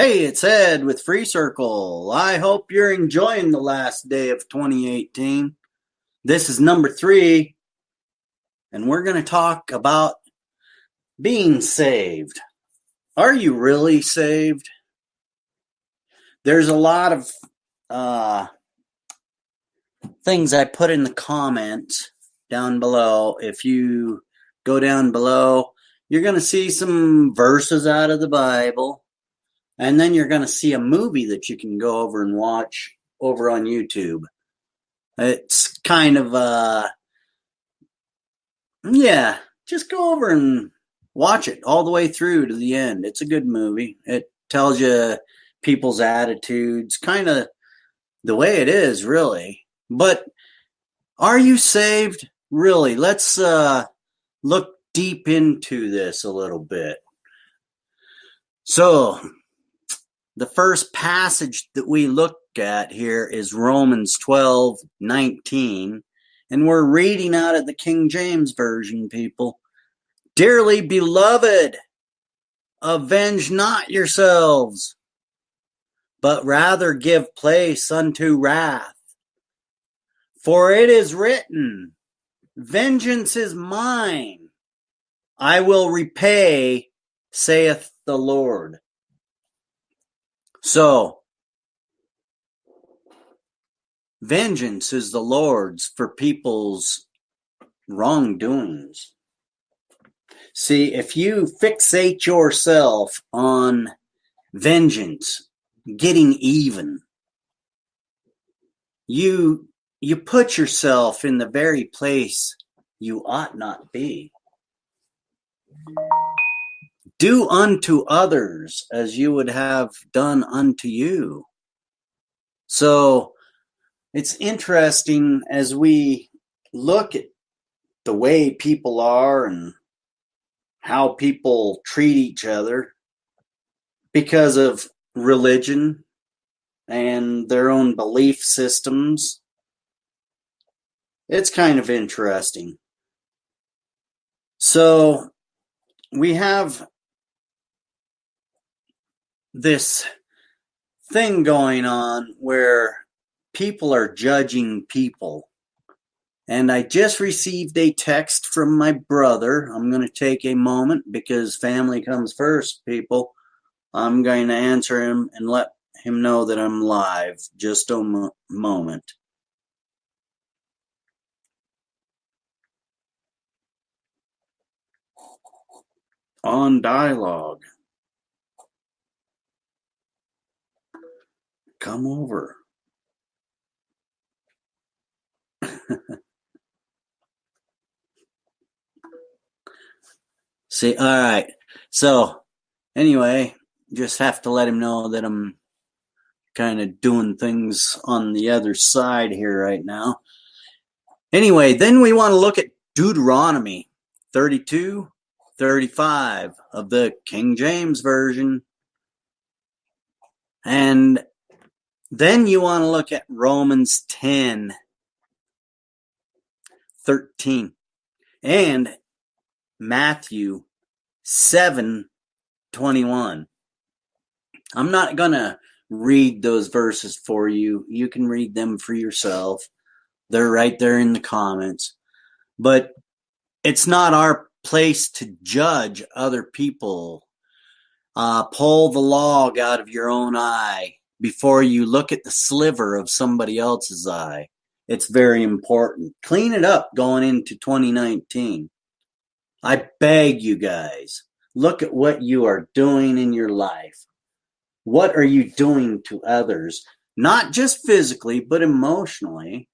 Hey, it's Ed with Free Circle. I hope you're enjoying the last day of 2018. This is number 3, and we're going to talk about being saved. Are you really saved? There's a lot of things I put in the comments down below. If you go down below, you're going to see some verses out of the Bible. And then you're going to see a movie that you can go over and watch over on YouTube. It's kind of, just go over and watch it all the way through to the end. It's a good movie. It tells you people's attitudes, kind of the way it is, really. But are you saved? Really? Let's look deep into this a little bit. So, the first passage that we look at here is Romans 12:19, and we're reading out of the King James Version, people. Dearly beloved, avenge not yourselves, but rather give place unto wrath. For it is written, vengeance is mine, I will repay, saith the Lord. So, vengeance is the Lord's for people's wrongdoings. See, if you fixate yourself on vengeance, getting even, you put yourself in the very place you ought not be. Do unto others as you would have done unto you. So it's interesting as we look at the way people are and how people treat each other because of religion and their own belief systems. It's kind of interesting. So we have this thing going on where people are judging people. And I just received a text from my brother. I'm going to take a moment because family comes first, people. I'm going to answer him and let him know that I'm live. Just a moment. On dialogue. Come over. See, all right. So, anyway, just have to let him know that I'm kind of doing things on the other side here right now. Anyway, then we want to look at Deuteronomy 32:35 of the King James Version. And then you want to look at Romans 10:13 and Matthew 7:21. I'm not going to read those verses for you. You can read them for yourself. They're right there in the comments. But it's not our place to judge other people. Pull the log out of your own eye before you look at the sliver of somebody else's eye. It's very important. Clean it up going into 2019. I beg you guys, look at what you are doing in your life. What are you doing to others? Not just physically, but emotionally.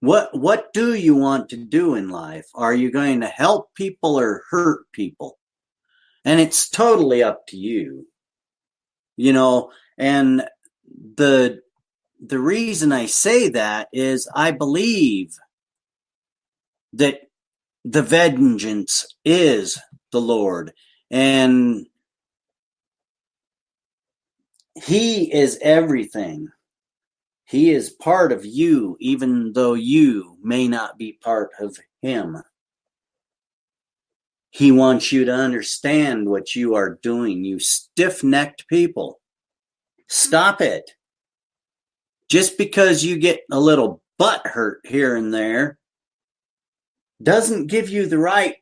What do you want to do in life? Are you going to help people or hurt people? And it's totally up to you. You know, and the reason I say that is I believe that the vengeance is the Lord, and He is everything. He is part of you, even though you may not be part of Him. He wants you to understand what you are doing. You stiff-necked people. Stop it. Just because you get a little butt hurt here and there doesn't give you the right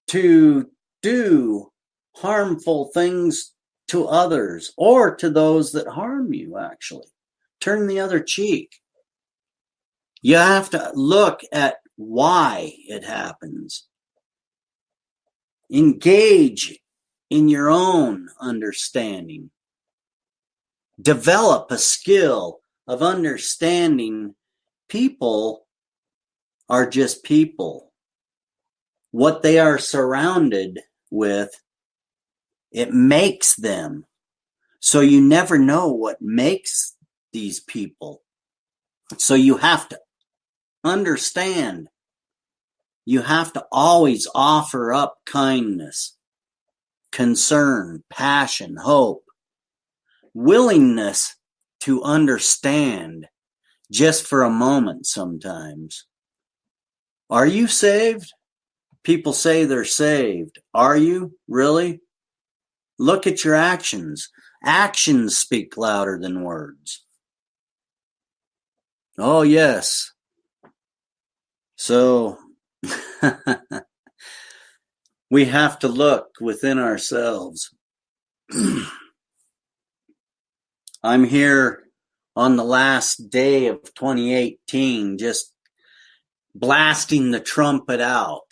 to do harmful things to others or to those that harm you, actually. Turn the other cheek. You have to look at why it happens. Engage in your own understanding. Develop a skill of understanding people are just people. What they are surrounded with, it makes them. So you never know what makes these people. So you have to understand. You have to always offer up kindness, concern, passion, hope, willingness to understand just for a moment sometimes. Are you saved? People say they're saved. Are you really? Look at your actions. Actions speak louder than words. Oh, yes. So we have to look within ourselves. I'm here on the last day of 2018, just blasting the trumpet out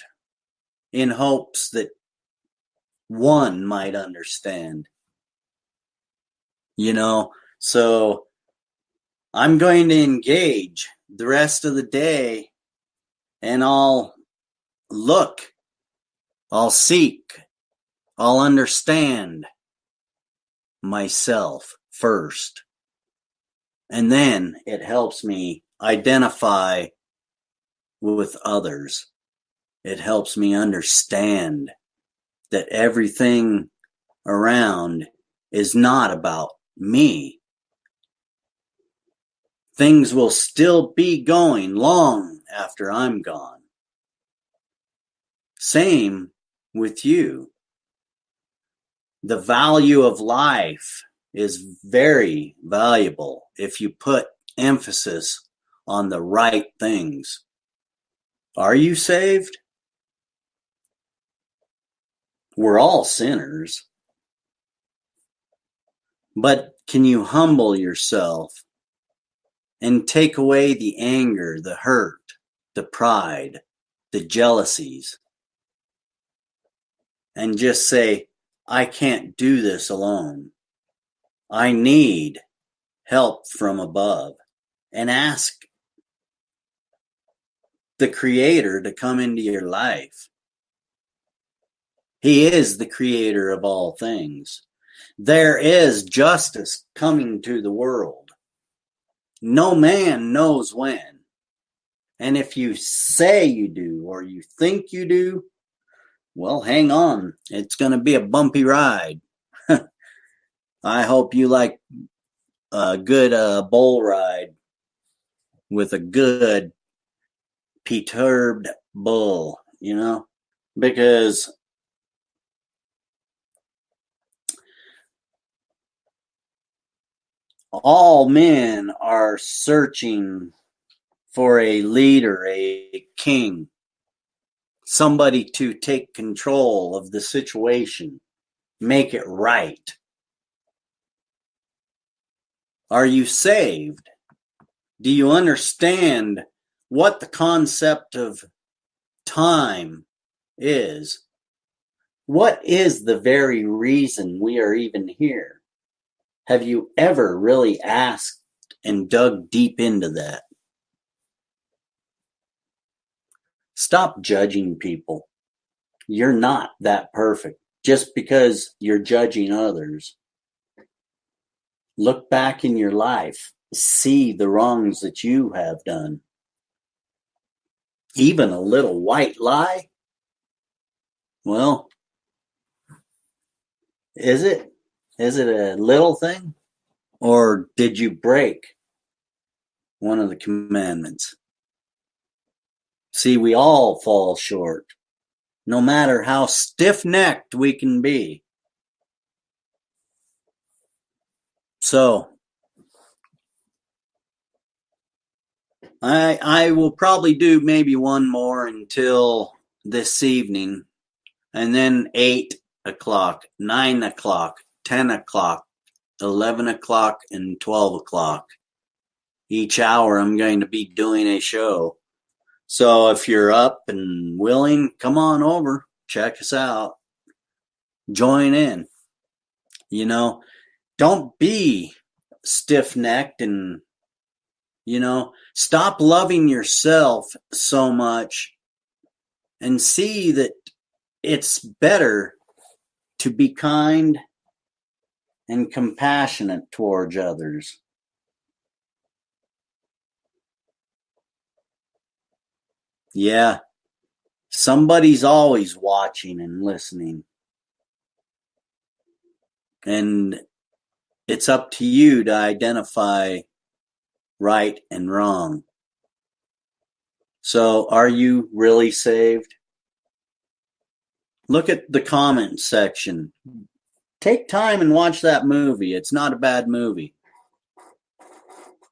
in hopes that one might understand. So I'm going to engage the rest of the day, and I'll look, I'll seek, I'll understand myself first. And then it helps me identify with others. It helps me understand that everything around is not about me. Things will still be going long after I'm gone. Same with you. The value of life is very valuable if you put emphasis on the right things. Are you saved? We're all sinners. But can you humble yourself and take away the anger, the hurt, the pride, the jealousies, and just say, I can't do this alone. I need help from above, and ask the Creator to come into your life. He is the creator of all things. There is justice coming to the world. No man knows when. And if you say you do or you think you do, well, hang on. It's going to be a bumpy ride. I hope you like a good bull ride with a good perturbed bull, because all men are searching for a leader, a king, somebody to take control of the situation, make it right. Are you saved? Do you understand what the concept of time is? What is the very reason we are even here? Have you ever really asked and dug deep into that? Stop judging people. You're not that perfect just because you're judging others. Look back in your life. See the wrongs that you have done. Even a little white lie? Well, is it? Is it a little thing? Or did you break one of the commandments? See, we all fall short. no matter how stiff-necked we can be. So I will probably do maybe one more until this evening, and then 8 o'clock, 9 o'clock, 10 o'clock, 11 o'clock, and 12 o'clock. Each hour I'm going to be doing a show. So if you're up and willing, come on over, check us out, join in. You know, don't be stiff-necked and, stop loving yourself so much and see that it's better to be kind and compassionate towards others. Yeah, somebody's always watching and listening. And it's up to you to identify right and wrong. So, are you really saved? Look at the comment section. Take time and watch that movie. It's not a bad movie.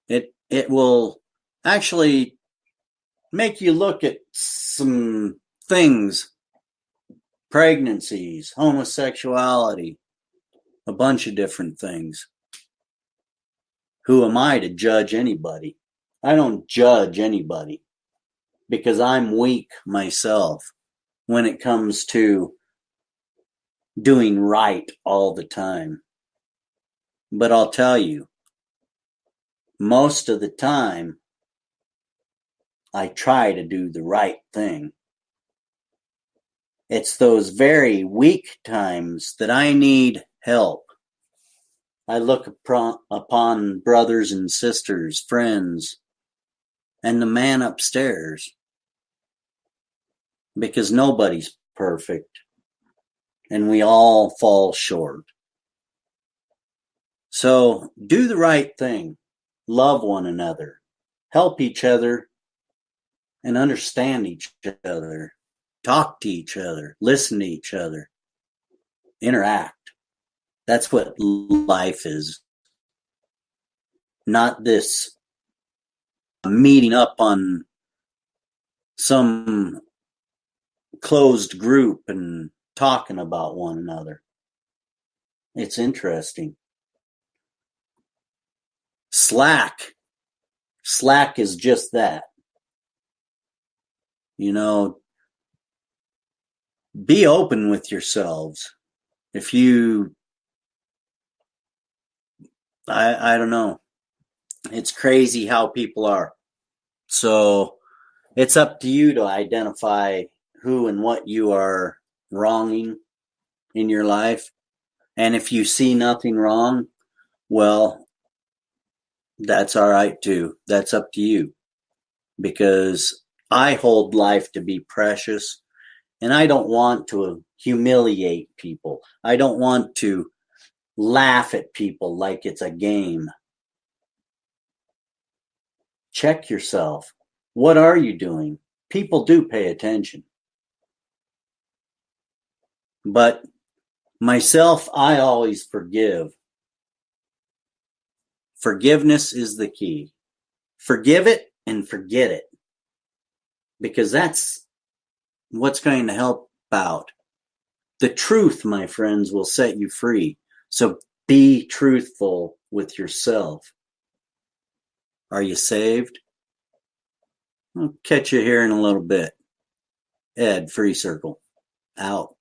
It will actually make you look at some things, pregnancies, homosexuality, a bunch of different things. Who am I to judge anybody? I don't judge anybody because I'm weak myself when it comes to doing right all the time. But I'll tell you, most of the time, I try to do the right thing. It's those very weak times that I need help. I look upon brothers and sisters, friends, and the man upstairs, because nobody's perfect, and we all fall short. So do the right thing, love one another, help each other, and understand each other, talk to each other, listen to each other, interact. That's what life is. Not this meeting up on some closed group and talking about one another. It's interesting. Slack is just that. Be open with yourselves. If you, I don't know. It's crazy how people are. So it's up to you to identify who and what you are wronging in your life. And if you see nothing wrong, well, that's all right too. That's up to you. Because I hold life to be precious, and I don't want to humiliate people. I don't want to laugh at people like it's a game. Check yourself. What are you doing? People do pay attention. But myself, I always forgive. Forgiveness is the key. Forgive it and forget it. Because that's what's going to help out. The truth, my friends, will set you free. So be truthful with yourself. Are you saved? I'll catch you here in a little bit. Ed, Free Circle, out.